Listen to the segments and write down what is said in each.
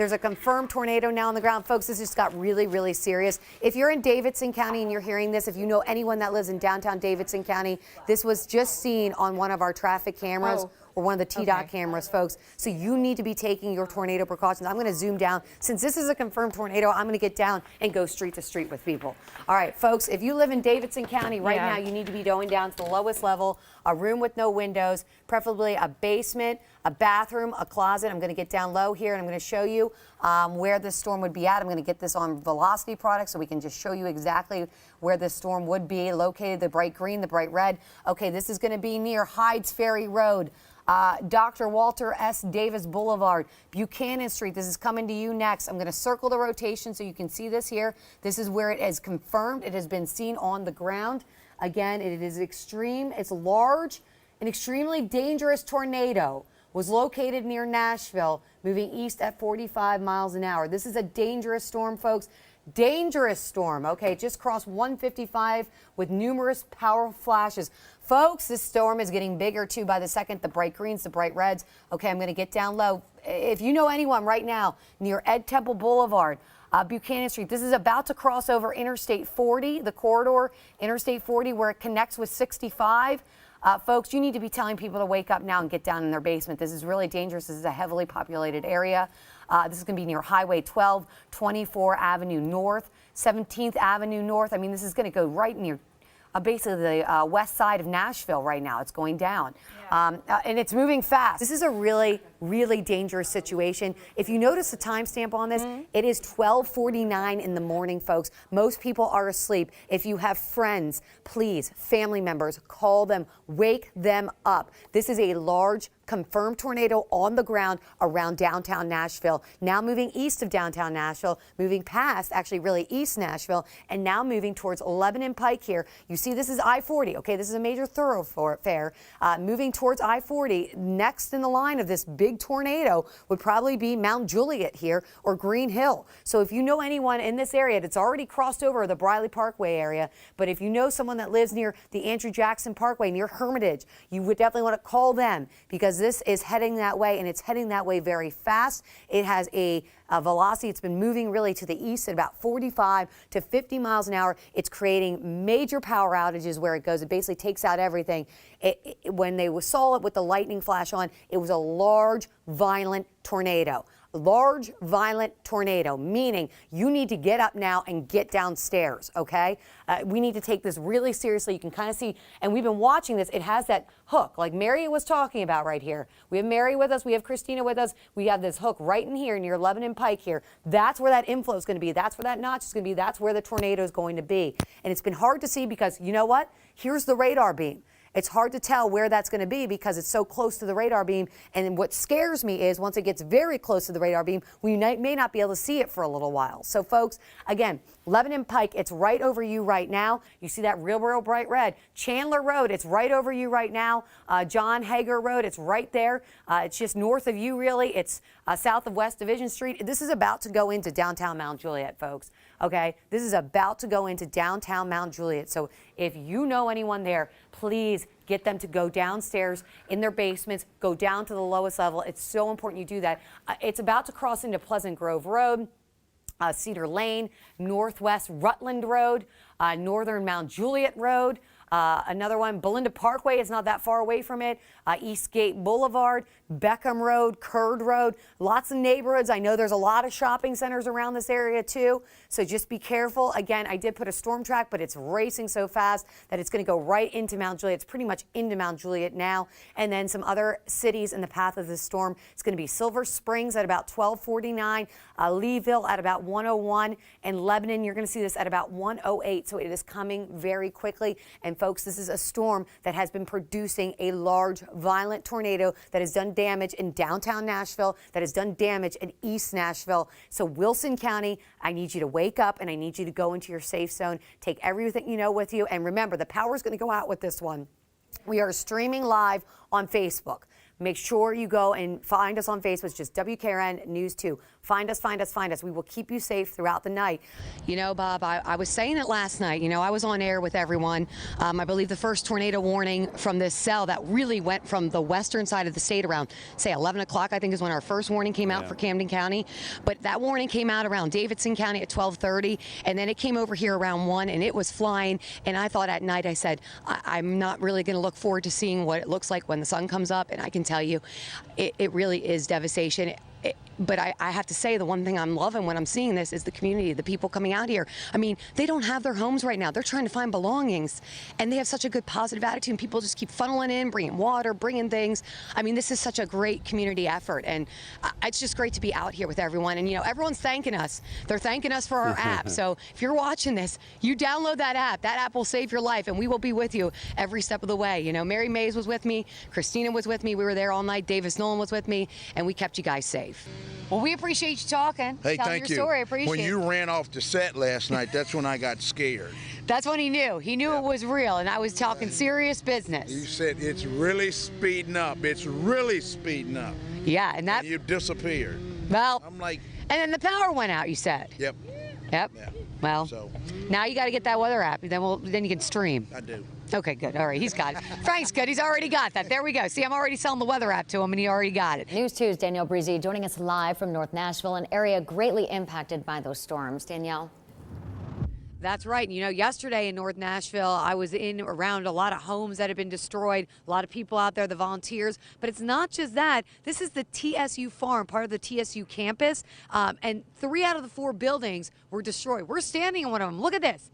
There's a confirmed tornado now on the ground. Folks, this just got really, really serious. If you're in Davidson County and you're hearing this, if you know anyone that lives in downtown Davidson County, this was just seen on one of our traffic cameras. Or one of the T-Dot cameras, folks. So you need to be taking your tornado precautions. I'm going to zoom down. Since this is a confirmed tornado, I'm going to get down and go street to street with people. All right, folks, if you live in Davidson County right now, you need to be going down to the lowest level, a room with no windows, preferably a basement, a bathroom, a closet. I'm going to get down low here, and I'm going to show you where this storm would be at. I'm going to get this on Velocity Products so we can just show you exactly where this storm would be located, the bright green, the bright red. Okay, this is going to be near Hydes Ferry Road. Dr. Walter S. Davis Boulevard, Buchanan Street. This is coming to you next. I'm going to circle the rotation so you can see this here. This is where it is confirmed. It has been seen on the ground. Again, it is extreme. It's large. An extremely dangerous tornado was located near Nashville, moving east at 45 miles an hour. This is a dangerous storm, folks. Dangerous storm. Okay, just crossed 155 with numerous powerful flashes. Folks, this storm is getting bigger too by the second. The bright greens, the bright reds. Okay, I'm going to get down low. If you know anyone right now near Ed Temple Boulevard, Buchanan Street, this is about to cross over Interstate 40, the corridor, Interstate 40, where it connects with 65. Folks, you need to be telling people to wake up now and get down in their basement. This is really dangerous. This is a heavily populated area. This is going to be near Highway 12, 24 Avenue North, 17th Avenue North. I mean, this is going to go right near basically the west side of Nashville right now. It's going down. And it's moving fast. This is a really, really dangerous situation. If you notice the timestamp on this, it is 12:49 in the morning, folks. Most people are asleep. If you have friends, please, family members, call them, wake them up. This is a large confirmed tornado on the ground around downtown Nashville. Now moving east of downtown Nashville, moving past actually really east Nashville, and now moving towards Lebanon Pike here. You see this is I-40. Okay, this is a major thoroughfare. Moving towards I-40, next in the line of this big tornado would probably be Mount Juliet here or Green Hill. So if you know anyone in this area that's already crossed over the Briley Parkway area, but if you know someone that lives near the Andrew Jackson Parkway, near Hermitage, you would definitely want to call them because this is heading that way, and it's heading that way very fast. It has a velocity. It's been moving really to the east at about 45 to 50 miles an hour. It's creating major power outages where it goes. It basically takes out everything. When they saw it with the lightning flash on, it was a large, violent tornado. Large, violent tornado, meaning you need to get up now and get downstairs, okay? We need to take this really seriously. You can kind of see, and we've been watching this. It has that hook, like Mary was talking about right here. We have Mary with us. We have Christina with us. We have this hook right in here near Lebanon Pike here. That's where that inflow is going to be. That's where that notch is going to be. That's where the tornado is going to be. And it's been hard to see because, you know what? Here's the radar beam. It's hard to tell where that's going to be because it's so close to the radar beam. And what scares me is once it gets very close to the radar beam, we may not be able to see it for a little while. So, folks, again, Lebanon Pike, it's right over you right now. You see that real bright red. Chandler Road, it's right over you right now. John Hager Road, it's right there. It's just north of you, really. It's south of West Division Street. This is about to go into downtown Mount Juliet, folks. Okay, this is about to go into downtown Mount Juliet. So if you know anyone there, please get them to go downstairs in their basements, go down to the lowest level. It's so important you do that. It's about to cross into Pleasant Grove Road, Cedar Lane, Northwest Rutland Road, Northern Mount Juliet Road. Another one, Belinda Parkway is not that far away from it. Eastgate Boulevard, Beckham Road, Curd Road, lots of neighborhoods. I know there's a lot of shopping centers around this area too, so just be careful. Again, I did put a storm track, but it's racing so fast that it's going to go right into Mount Juliet. It's pretty much into Mount Juliet now. And then some other cities in the path of this storm. It's going to be Silver Springs at about 12:49, Leeville at about 1:01, and Lebanon, you're going to see this at about 1:08. So it is coming very quickly. And folks, this is a storm that has been producing a large, violent tornado that has done damage in downtown Nashville, that has done damage in East Nashville. So Wilson County, I need you to wake up and I need you to go into your safe zone. Take everything you know with you. And remember, the power is going to go out with this one. We are streaming live on Facebook. Make sure you go and find us on Facebook. It's just WKRN News 2. Find us, find us, find us. We will keep you safe throughout the night. You know, Bob, I was saying it last night. You know, I was on air with everyone. I believe the first tornado warning from this cell that really went from the western side of the state around, say, 11 o'clock, I think is when our first warning came out for Camden County. But that warning came out around Davidson County at 12:30, and then it came over here around 1, and it was flying. And I thought at night, I said, I'm not really going to look forward to seeing what it looks like when the sun comes up. And I can tell you, it really is devastation. But I have to say, the one thing I'm loving when I'm seeing this is the community, the people coming out here. I mean, they don't have their homes right now. They're trying to find belongings, and they have such a good positive attitude, and people just keep funneling in, bringing water, bringing things. I mean, this is such a great community effort, and it's just great to be out here with everyone. And, you know, everyone's thanking us. They're thanking us for our app. So if you're watching this, you download that app. That app will save your life, and we will be with you every step of the way. You know, Mary Mays was with me. Christina was with me. We were there all night. Davis Nolan was with me, and we kept you guys safe. Well, we appreciate you talking. Hey, telling thank your you. story. I appreciate when you ran off the set last night, that's when I got scared. That's when he knew. He knew it was real, and I was talking serious business. You said it's really speeding up. It's really speeding up. Yeah, and that. And you disappeared. Well, I'm like. And then the power went out, you said. Yep. Yep. Yeah. Well, So. Now you got to get that weather app. Then you can stream. I do. Okay, good. All right, he's got it. Frank's good. He's already got that. There we go. See, I'm already selling the weather app to him, and he already got it. News 2's Danielle Breezy joining us live from North Nashville, an area greatly impacted by those storms. Danielle. That's right. You know, yesterday in North Nashville, I was in around a lot of homes that had been destroyed, a lot of people out there, the volunteers. But it's not just that. This is the TSU farm, part of the TSU campus, and 3 out of the 4 buildings were destroyed. We're standing in one of them. Look at this.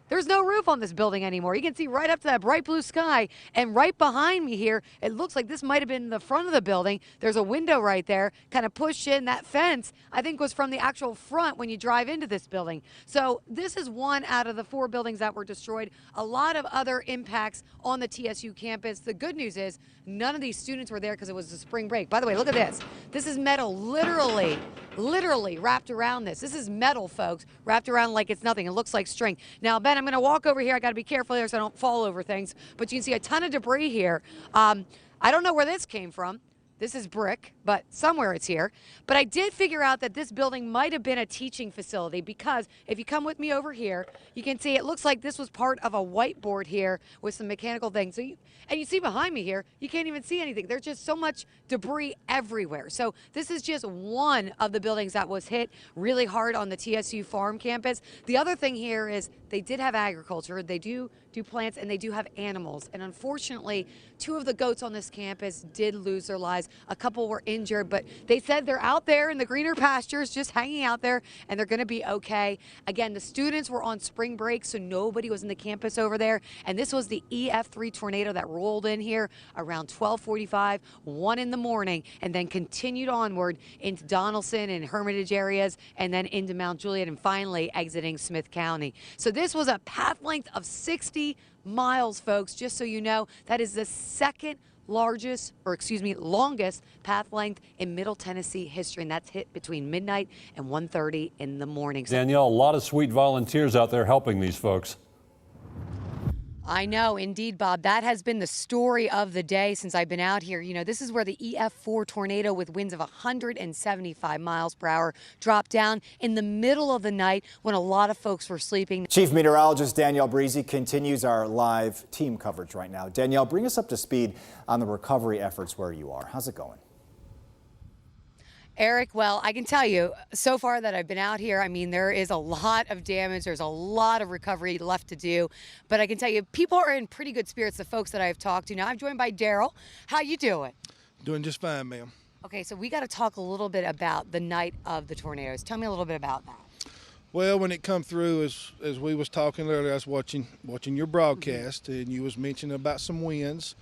There's no roof on this building anymore. You can see right up to that bright blue sky. And right behind me here, it looks like this might have been the front of the building. There's a window right there, kind of pushed in. That fence, I think, was from the actual front when you drive into this building. So this is 1 out of the 4 buildings that were destroyed. A lot of other impacts on the TSU campus. The good news is none of these students were there because it was a spring break. By the way, look at this. This is metal literally wrapped around this. This is metal, folks, wrapped around like it's nothing. It looks like string. Now, Ben, I'm going to walk over here. I got to be careful here so I don't fall over things. But you can see a ton of debris here. I don't know where this came from. This is brick, but somewhere it's here. But I did figure out that this building might have been a teaching facility because if you come with me over here, you can see it looks like this was part of a whiteboard here with some mechanical things. So and you see behind me here, you can't even see anything. There's just so much debris everywhere. So this is just one of the buildings that was hit really hard on the TSU farm campus. The other thing here is they did have agriculture. They do plants, and they do have animals. And unfortunately, 2 of the goats on this campus did lose their lives. A couple were injured, but they said they're out there in the greener pastures, just hanging out there, and they're going to be okay. Again, the students were on spring break, so nobody was in the campus over there. And this was the EF3 tornado that rolled in here around 12:45, 1 in the morning, and then continued onward into Donaldson and Hermitage areas, and then into Mount Juliet, and finally exiting Smith County. So this was a path length of 60 miles, folks. Just so you know, that is the longest path length in Middle Tennessee history, and that's hit between midnight and 1:30 in the morning. Danielle, a lot of sweet volunteers out there helping these folks. I know, indeed, Bob. That has been the story of the day since I've been out here. You know, this is where the EF4 tornado with winds of 175 miles per hour dropped down in the middle of the night when a lot of folks were sleeping. Chief Meteorologist Danielle Breezy continues our live team coverage right now. Danielle, bring us up to speed on the recovery efforts where you are. How's it going? Eric, well, I can tell you so far that I've been out here, I mean, there is a lot of damage. There's a lot of recovery left to do. But I can tell you, people are in pretty good spirits, the folks that I've talked to. Now, I'm joined by Daryl. How you doing? Doing just fine, ma'am. Okay, so we got to talk a little bit about the night of the tornadoes. Tell me a little bit about that. Well, when it come through, as we was talking earlier, I was watching your broadcast, and you was mentioning about some winds.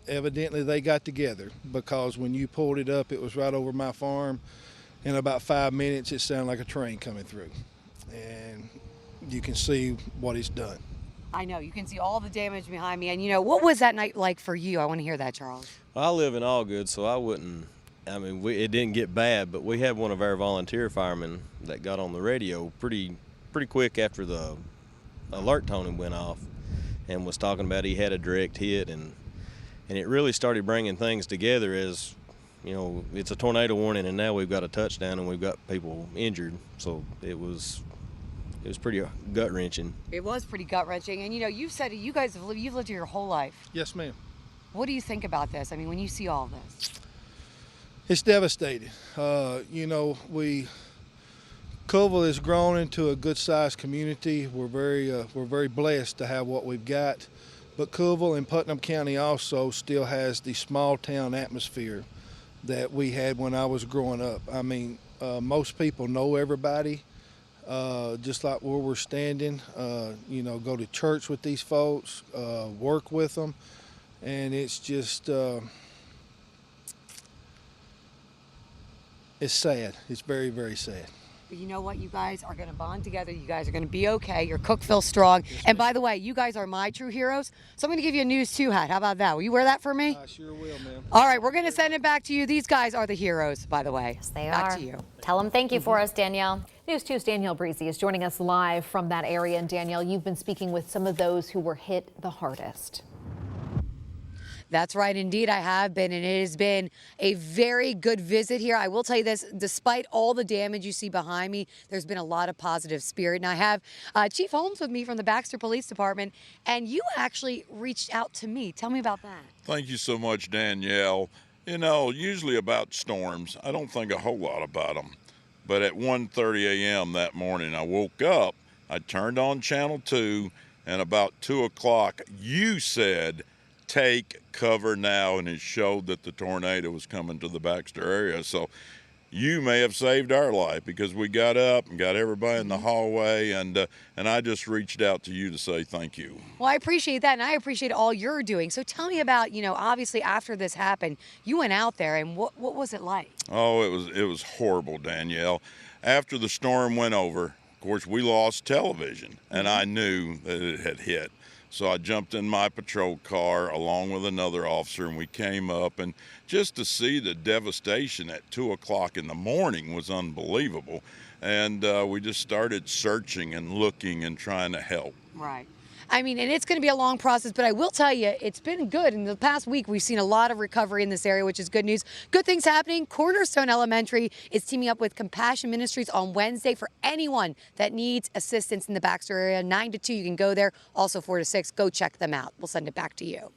Evidently they got together, because when you pulled it up, it was right over my farm. In about 5 minutes, it sounded like a train coming through, and you can see what it's done. I know, you can see all the damage behind me. And you know, what was that night like for you? I want to hear that, Charles. Well, I live in Allgood, so it didn't get bad, but we had one of our volunteer firemen that got on the radio pretty quick after the alert tone went off, and was talking about he had a direct hit, and it really started bringing things together as you know, it's a tornado warning, and now we've got a touchdown and we've got people injured. So it was pretty gut wrenching. It was pretty gut wrenching. And you know, you've said you've lived here your whole life. Yes, ma'am. What do you think about this? I mean, when you see all this. It's devastating. You know, Cookeville has grown into a good-sized community. We're very blessed to have what we've got. But Cookeville and Putnam County also still has the small-town atmosphere that we had when I was growing up. I mean, most people know everybody, just like where we're standing. You know, go to church with these folks, work with them, and it's just it's sad. It's very, very sad. But you know what? You guys are going to bond together. You guys are going to be okay. You're Cookeville strong. And by the way, you guys are my true heroes. So I'm going to give you a News 2 hat. How about that? Will you wear that for me? I sure will, ma'am. All right, we're going to send it back to you. These guys are the heroes, by the way. Yes, they back are. to you. Tell them thank you for us, Danielle. News 2's Danielle Breezy is joining us live from that area. And Danielle, you've been speaking with some of those who were hit the hardest. That's right, indeed, I have been, and it has been a very good visit here. I will tell you this, despite all the damage you see behind me, there's been a lot of positive spirit. And I have Chief Holmes with me from the Baxter Police Department, and you actually reached out to me. Tell me about that. Thank you so much, Danielle. You know, usually about storms, I don't think a whole lot about them. But at 1:30 a.m. that morning, I woke up, I turned on Channel 2, and about 2 o'clock, you said, take cover now, and it showed that the tornado was coming to the Baxter area. So you may have saved our life, because we got up and got everybody in the hallway, and I just reached out to you to say thank you. Well, I appreciate that, and I appreciate all you're doing. So tell me about, you know, obviously after this happened, you went out there, and what was it like? Oh, it was horrible, Danielle. After the storm went over, of course, we lost television, and I knew that it had hit. So I jumped in my patrol car along with another officer, and we came up, and just to see the devastation at 2 o'clock in the morning was unbelievable. And we just started searching and looking and trying to help. Right. I mean, and it's going to be a long process, but I will tell you, it's been good. In the past week, we've seen a lot of recovery in this area, which is good news. Good things happening. Cornerstone Elementary is teaming up with Compassion Ministries on Wednesday for anyone that needs assistance in the Baxter area. 9 to 2, you can go there. Also 4 to 6, go check them out. We'll send it back to you.